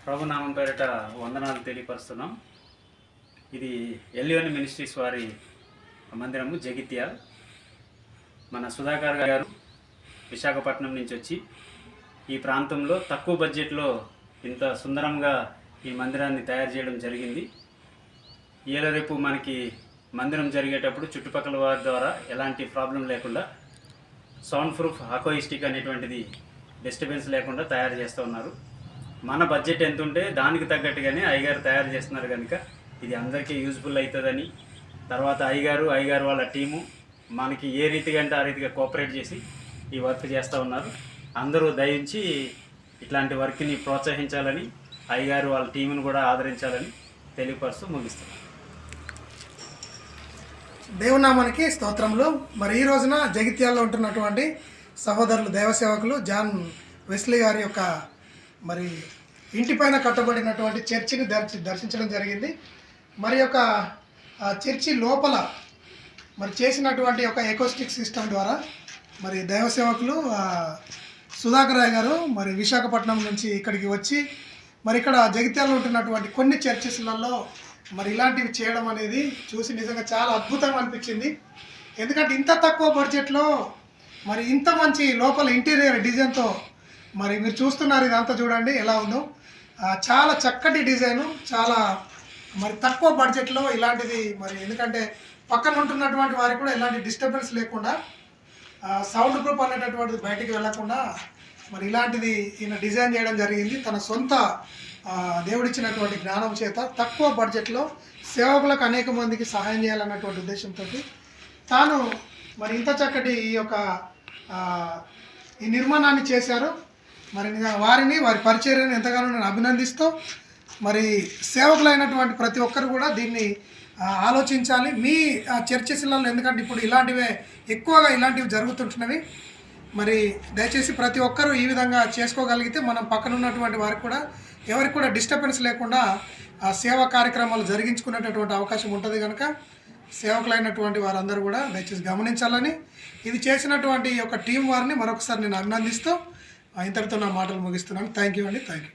ప్రభునామం పేరిట వందనాలు తెలియపరుస్తున్నాం. ఇది ఎల్యోని మినిస్ట్రీస్ వారి మందిరము జగిత్యాల్. మన సుధాకర్ గారు విశాఖపట్నం నుంచి వచ్చి ఈ ప్రాంతంలో తక్కువ బడ్జెట్లో ఇంత సుందరంగా ఈ మందిరాన్ని తయారు చేయడం జరిగింది. ఈవేళ రేపు మనకి మందిరం జరిగేటప్పుడు చుట్టుపక్కల వారి ద్వారా ఎలాంటి ప్రాబ్లం లేకుండా సౌండ్ ప్రూఫ్ అకోయిస్టిక్ అనేటువంటిది డిస్టర్బెన్స్ లేకుండా తయారు చేస్తూ ఉన్నారు. మన బడ్జెట్ ఎంత ఉంటే దానికి తగ్గట్టుగానే అయ్యగారు తయారు చేస్తున్నారు కనుక ఇది అందరికీ యూజ్ఫుల్ అవుతుందని, తర్వాత అయ్యగారు వాళ్ళ టీము మనకి ఏ రీతిగా అంటే ఆ రీతిగా కోఆపరేట్ చేసి ఈ వర్క్ చేస్తూ ఉన్నారు. అందరూ దయించి ఇట్లాంటి వర్క్ని ప్రోత్సహించాలని, అయ్యగారు వాళ్ళ టీమును కూడా ఆదరించాలని తెలియపరుస్తూ ముగిస్తున్నారు. దేవునామానికి స్తోత్రములు. మరి ఈ రోజున జగిత్యాల్లో ఉంటున్నటువంటి సహోదరులు దైవసేవకులు జాన్ వెస్లీ గారి యొక్క మరి ఇంటిపైన కట్టబడినటువంటి చర్చిని దర్శించడం జరిగింది. మరి యొక్క చర్చి లోపల మరి చేసినటువంటి ఒక ఎకోస్టిక్ సిస్టమ్ ద్వారా మరి దైవసేవకులు సుధాకర్ రాయ్ గారు మరి విశాఖపట్నం నుంచి ఇక్కడికి వచ్చి మరి ఇక్కడ జగిత్యాలలో ఉంటున్నటువంటి కొన్ని చర్చెస్లలో మరి ఇలాంటివి చేయడం అనేది చూసి నిజంగా చాలా అద్భుతంగా అనిపించింది. ఎందుకంటే ఇంత తక్కువ బడ్జెట్లో మరి ఇంత మంచి లోపల ఇంటీరియర్ డిజైన్తో మరి మీరు చూస్తున్నారు, ఇదంతా చూడండి ఎలా ఉందో. చాలా చక్కటి డిజైను, చాలా మరి తక్కువ బడ్జెట్లో ఇలాంటిది. మరి ఎందుకంటే పక్కన ఉంటున్నటువంటి వారికి కూడా ఎలాంటి డిస్టర్బెన్స్ లేకుండా సౌండ్ ప్రూఫ్ అనేటటువంటిది బయటికి వెళ్లకుండా మరి ఇలాంటిది ఈయన డిజైన్ చేయడం జరిగింది. తన సొంత దేవుడిచ్చినటువంటి జ్ఞానం చేత తక్కువ బడ్జెట్లో సేవకులకు అనేక మందికి సహాయం చేయాలన్నటువంటి ఉద్దేశంతో తాను మరి ఇంత చక్కటి ఈ యొక్క ఈ నిర్మాణాన్ని చేశారు. మరి వారి పరిచర్యను ఎంతగానో నేను అభినందిస్తూ మరి సేవకులైనటువంటి ప్రతి ఒక్కరు కూడా దీన్ని ఆలోచించాలి. మీ చర్చెస్లలో ఎందుకంటే ఇప్పుడు ఇలాంటివే ఎక్కువగా ఇలాంటివి జరుగుతుంటున్నవి. మరి దయచేసి ప్రతి ఒక్కరూ ఈ విధంగా చేసుకోగలిగితే మనం పక్కన ఉన్నటువంటి వారికి కూడా ఎవరికి కూడా డిస్టర్బెన్స్ లేకుండా సేవా కార్యక్రమాలు జరిగించుకునేటటువంటి అవకాశం ఉంటుంది. కనుక సేవకులైనటువంటి వారందరూ కూడా దయచేసి గమనించాలని, ఇది చేసినటువంటి యొక్క టీం వారిని మరొకసారి నేను అభినందిస్తూ ఇంతటితో నా మాటలు ముగిస్తున్నాను. థ్యాంక్ యూ అండి. Thank you.